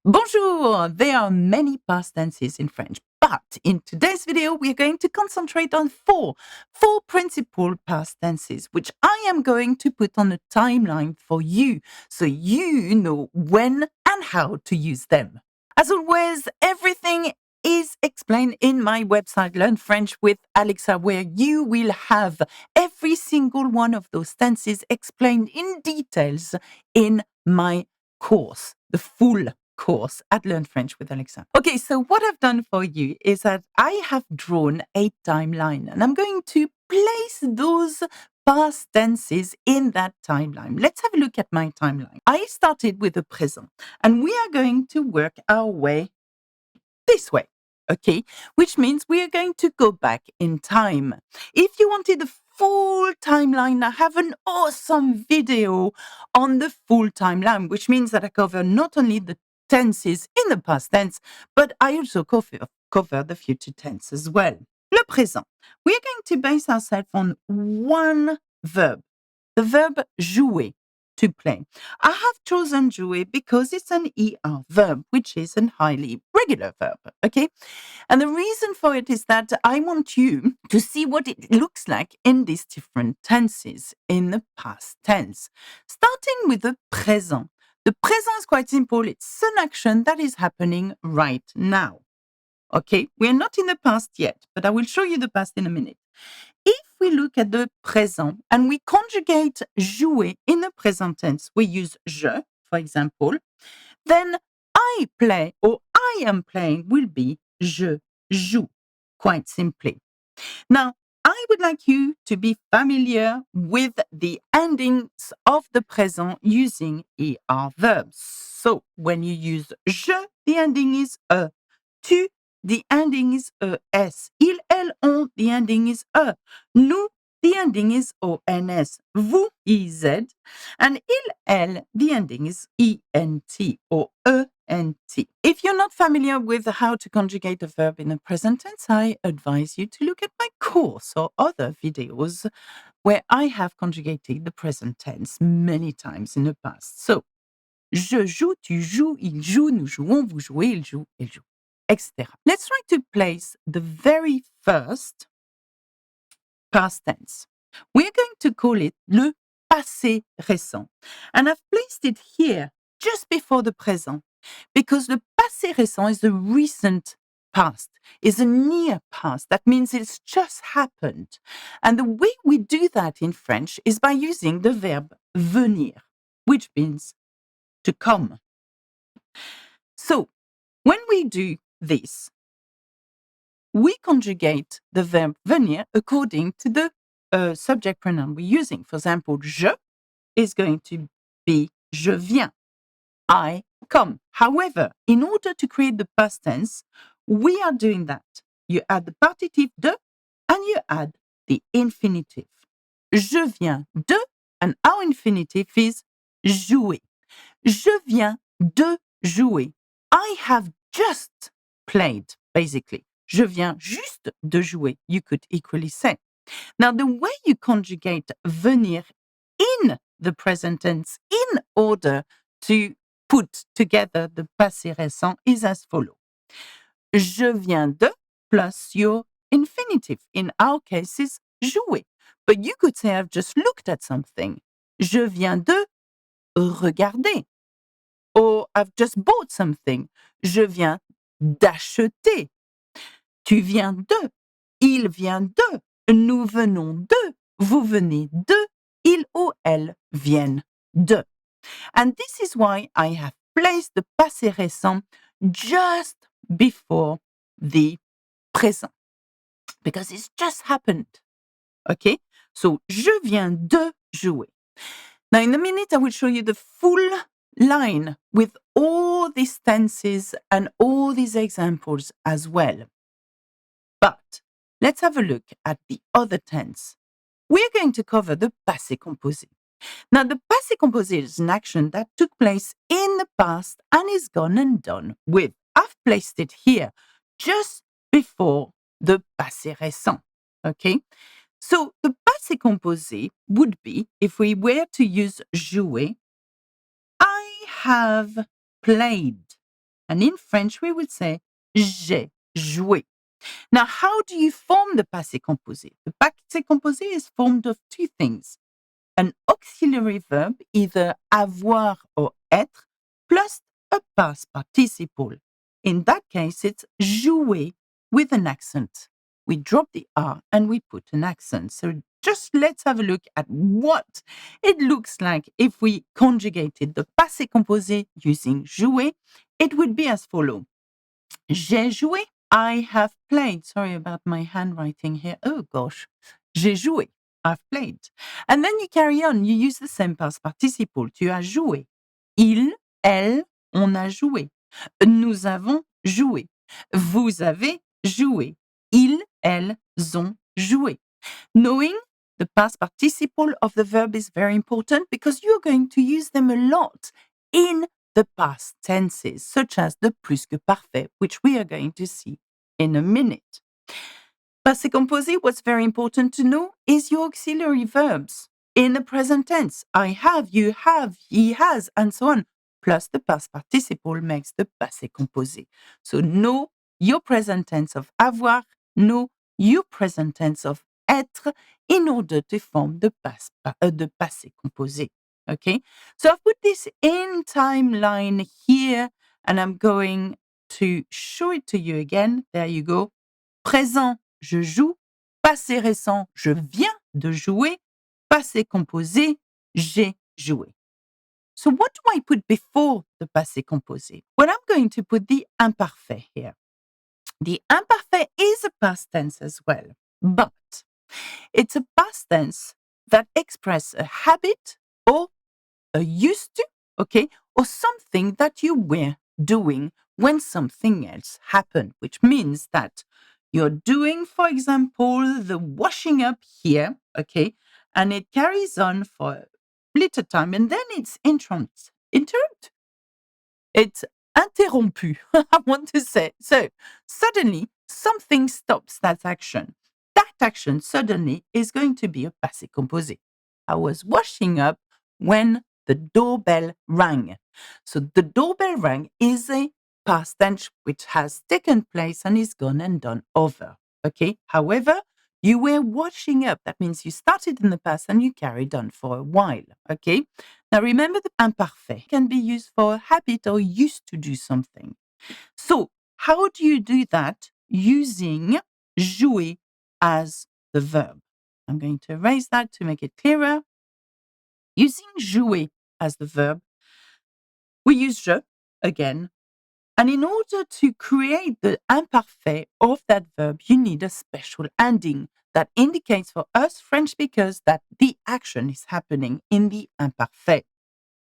Bonjour! There are many past tenses in French, but in today's video, we are going to concentrate on four principal past tenses, which I am going to put on a timeline for you, so you know when and how to use them. As always, everything is explained in my website, Learn French with Alexa, where you will have every single one of those tenses explained in details in my course, the full course at Learn French with Alexa. Okay, so what I've done for you is that I have drawn a timeline and I'm going to place those past tenses in that timeline. Let's have a look at my timeline. I started with the present and we are going to work our way this way. Okay, which means we are going to go back in time. If you wanted the full timeline, I have an awesome video on the full timeline, which means that I cover not only the tenses in the past tense, but I also cover the future tense as well. Le présent. We are going to base ourselves on one verb, the verb jouer, to play. I have chosen jouer because it's an ER verb, which is a highly regular verb, okay? And the reason for it is that I want you to see what it looks like in these different tenses in the past tense. Starting with the présent. The présent is quite simple. It's an action that is happening right now. Okay, we're not in the past yet, but I will show you the past in a minute. If we look at the présent and we conjugate jouer in the present tense, we use je, for example, then I play or I am playing will be je joue, quite simply. Now, I would like you to be familiar with the endings of the présent using ER verbs. So, when you use je, the ending is e. Tu, the ending is es. Il, elle, on, the ending is e. Nous, the ending is ons. Vous, iz. And il, elle, the ending is ent or ent. If you're not familiar with how to conjugate a verb in the present tense, I advise you to look at my course or other videos where I have conjugated the present tense many times in the past. So, je joue, tu joues, il joue, nous jouons, vous jouez, il joue, elle joue, etc. Let's try to place the very first past tense. We're going to call it le passé récent. And I've placed it here just before the présent because the passé récent is the recent past, is a near past. That means it's just happened. And the way we do that in French is by using the verb venir, which means to come. So when we do this, we conjugate the verb venir according to the subject pronoun we're using. For example, je is going to be je viens. I come. However, in order to create the past tense, we are doing that. You add the partitive de and you add the infinitive. Je viens de, and our infinitive is jouer. Je viens de jouer. I have just played, basically. Je viens juste de jouer, you could equally say. Now, the way you conjugate venir in the present tense in order to put together the passé récent is as follows. Je viens de plus your infinitive. In our case, is jouer. But you could say, I've just looked at something. Je viens de regarder. Or I've just bought something. Je viens d'acheter. Tu viens de. Il vient de. Nous venons de. Vous venez de. Il ou elle viennent de. And this is why I have placed the passé récent just before the présent. Because it's just happened. Okay? So, je viens de jouer. Now, in a minute, I will show you the full line with all these tenses and all these examples as well. But let's have a look at the other tense. We're going to cover the passé composé. Now, the passé composé is an action that took place in the past and is gone and done with. I've placed it here just before the passé récent. Okay? So, the passé composé would be, if we were to use jouer, I have played. And in French, we would say j'ai joué. Now, how do you form the passé composé? The passé composé is formed of two things. An auxiliary verb, either avoir or être, plus a past participle. In that case, it's jouer with an accent. We drop the R and we put an accent. So just let's have a look at what it looks like if we conjugated the passé composé using jouer. It would be as follows. J'ai joué. I have played. Sorry about my handwriting here. Oh gosh. J'ai joué. I've played. And then you carry on. You use the same past participle. Tu as joué. Il, elle, on a joué. Nous avons joué. Vous avez joué. Ils, elles ont joué. Knowing the past participle of the verb is very important because you're going to use them a lot in the past tenses, such as the plus-que-parfait, which we are going to see in a minute. Passé composé, what's very important to know is your auxiliary verbs in the present tense. I have, you have, he has, and so on. Plus the past participle makes the passé composé. So know your present tense of avoir, know your present tense of être in order to form the passé composé. Okay, so I've put this in timeline here and I'm going to show it to you again. There you go. Présent, je joue. Passé récent, je viens de jouer. Passé composé, j'ai joué. So what do I put before the passé composé? Well, I'm going to put the imparfait here. The imparfait is a past tense as well, but it's a past tense that expresses a habit or a used to, okay, or something that you were doing when something else happened, which means that you're doing, for example, the washing up here, okay, and it carries on for a little time and then it's it's interrompu, I want to say. So suddenly something stops that action. That action suddenly is going to be a passé composé. I was washing up when the doorbell rang. So the doorbell rang is a past tense which has taken place and is gone and done over. Okay. However, you were washing up. That means you started in the past and you carried on for a while. Okay. Now remember the imparfait can be used for a habit or used to do something. So how do you do that? Using jouer as the verb. I'm going to erase that to make it clearer. Using jouer as the verb, we use je again. And in order to create the imparfait of that verb, you need a special ending that indicates for us French speakers that the action is happening in the imparfait.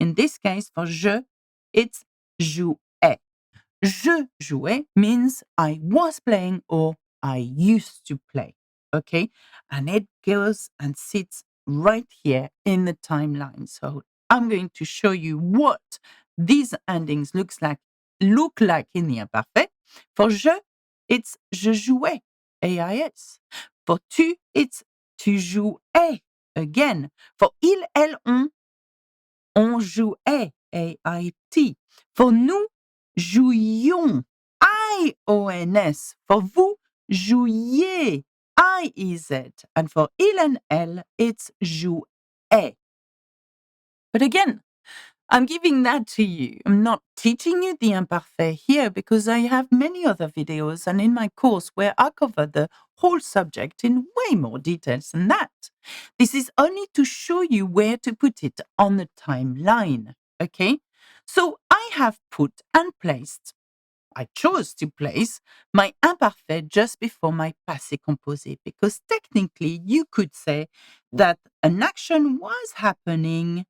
In this case, for je, it's jouais. Je jouais means I was playing or I used to play. Okay. And it goes and sits right here in the timeline. So I'm going to show you what these endings look like in the imparfait. For je, it's je jouais, AIS. For tu, it's tu jouais, again. For il, elle, on jouait, AIT. For nous, jouions, IONS. For vous, jouiez, IEZ. And for il and elle, it's jouait. But again, I'm giving that to you. I'm not teaching you the imparfait here because I have many other videos and in my course where I cover the whole subject in way more details than that. This is only to show you where to put it on the timeline. Okay? So I have put and placed, I chose to place my imparfait just before my passé composé because technically you could say that an action was happening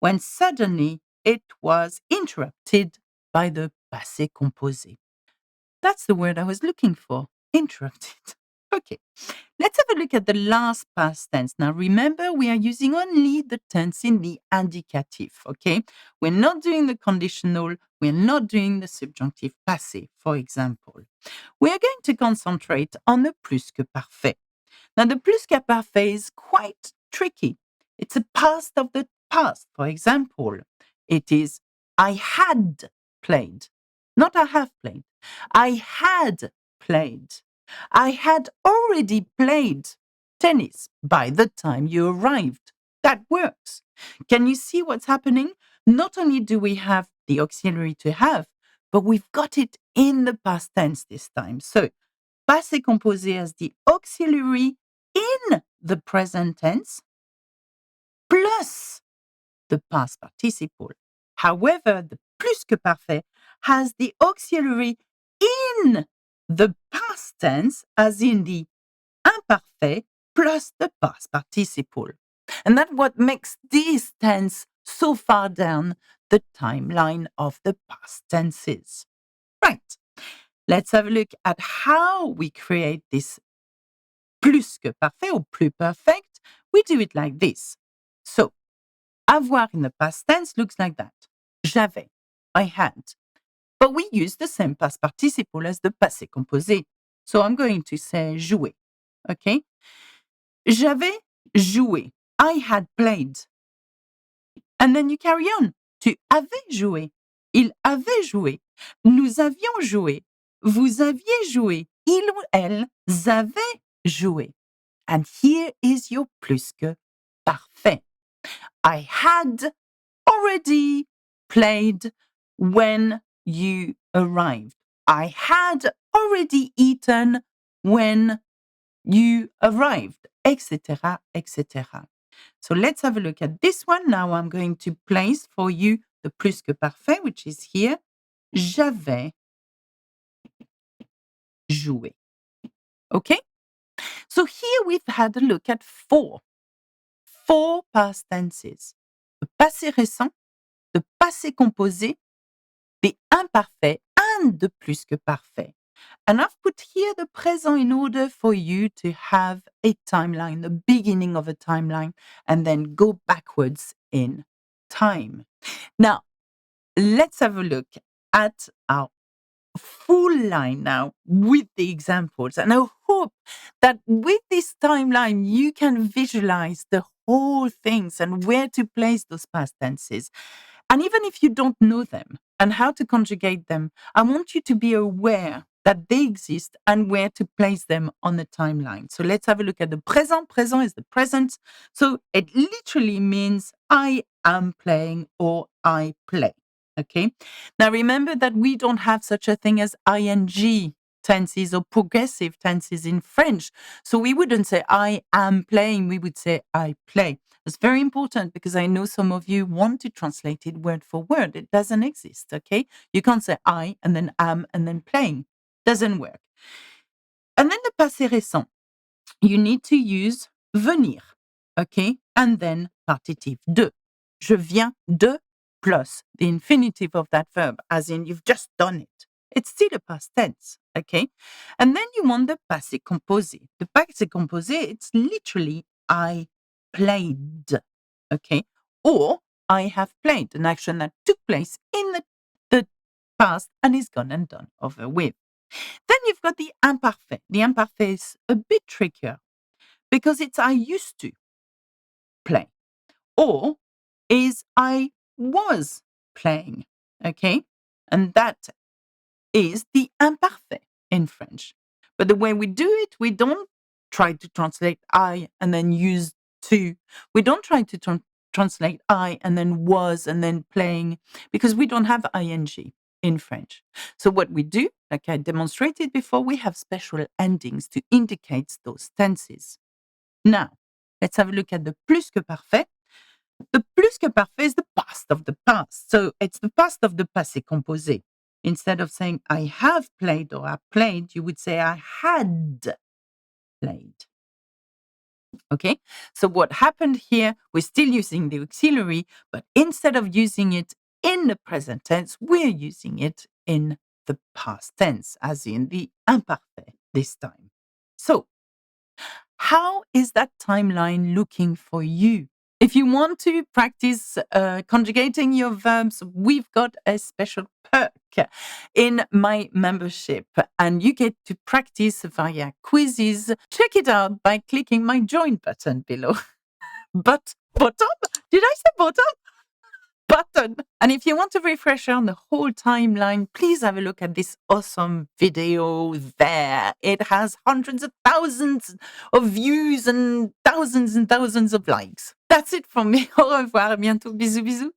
when suddenly it was interrupted by the passé composé. That's the word I was looking for, interrupted. Okay, let's have a look at the last past tense. Now, remember, we are using only the tense in the indicative, okay? We're not doing the conditional, we're not doing the subjunctive passé, for example. We are going to concentrate on the plus-que-parfait. Now, the plus-que-parfait is quite tricky. It's a past of the past. For example, it is I had played. Not I have played. I had played. I had already played tennis by the time you arrived. That works. Can you see what's happening? Not only do we have the auxiliary to have, but we've got it in the past tense this time. So, passé composé as the auxiliary in the present tense plus the past participle. However, the plus-que-parfait has the auxiliary in the past tense, as in the imparfait plus the past participle. And that's what makes this tense so far down the timeline of the past tenses. Right. Let's have a look at how we create this plus-que-parfait or plus perfect. We do it like this. So, avoir in the past tense looks like that. J'avais, I had. But we use the same past participle as the passé composé. So I'm going to say jouer. Okay? J'avais joué. I had played. And then you carry on. Tu avais joué. Il avait joué. Nous avions joué. Vous aviez joué. Il ou elles avaient joué. And here is your plus que parfait. I had already played when you arrived. I had already eaten when you arrived, etc., etc. So let's have a look at this one. Now I'm going to place for you the plus que parfait, which is here. J'avais joué. Okay? So here we've had a look at four past tenses. The passé récent, the passé composé, the imparfait, and the plus que parfait. And I've put here the présent in order for you to have a timeline, the beginning of a timeline, and then go backwards in time. Now, let's have a look at our full line now with the examples. And I hope that with this timeline, you can visualize the whole things and where to place those past tenses. And even if you don't know them and how to conjugate them, I want you to be aware that they exist and where to place them on the timeline. So let's have a look at the présent. Présent is the present. So it literally means I am playing or I play. Okay. Now remember that we don't have such a thing as ing tenses or progressive tenses in French. So we wouldn't say I am playing, we would say I play. It's very important because I know some of you want to translate it word for word. It doesn't exist, okay? You can't say I and then am and then playing. Doesn't work. And then the passé récent. You need to use venir, okay? And then partitif de. Je viens de plus the infinitive of that verb, as in you've just done it. It's still a past tense, okay? And then you want the passé composé. The passé composé, it's literally I played, okay? Or I have played, an action that took place in the past and is gone and done over with. Then you've got the imparfait. The imparfait is a bit trickier because it's I used to play or is I was playing, okay? And that is the imparfait in French. But the way we do it, we don't try to translate I and then use to. We don't try to translate I and then was and then playing because we don't have ing in French. So what we do, like I demonstrated before, we have special endings to indicate those tenses. Now, let's have a look at the plus que parfait. The plus que parfait is the past of the past. So it's the past of the passé composé. Instead of saying I have played or I played, you would say I had played. Okay, so what happened here, we're still using the auxiliary, but instead of using it in the present tense, we're using it in the past tense, as in the imparfait this time. So, how is that timeline looking for you? If you want to practice conjugating your verbs, we've got a special perk in my membership, and you get to practice via quizzes. Check it out by clicking my join button below. But bottom? Did I say bottom? button. And if you want a refresher on the whole timeline, please have a look at this awesome video there. It has hundreds of thousands of views and thousands of likes. That's it from me. Au revoir. À bientôt. Bisous, bisous.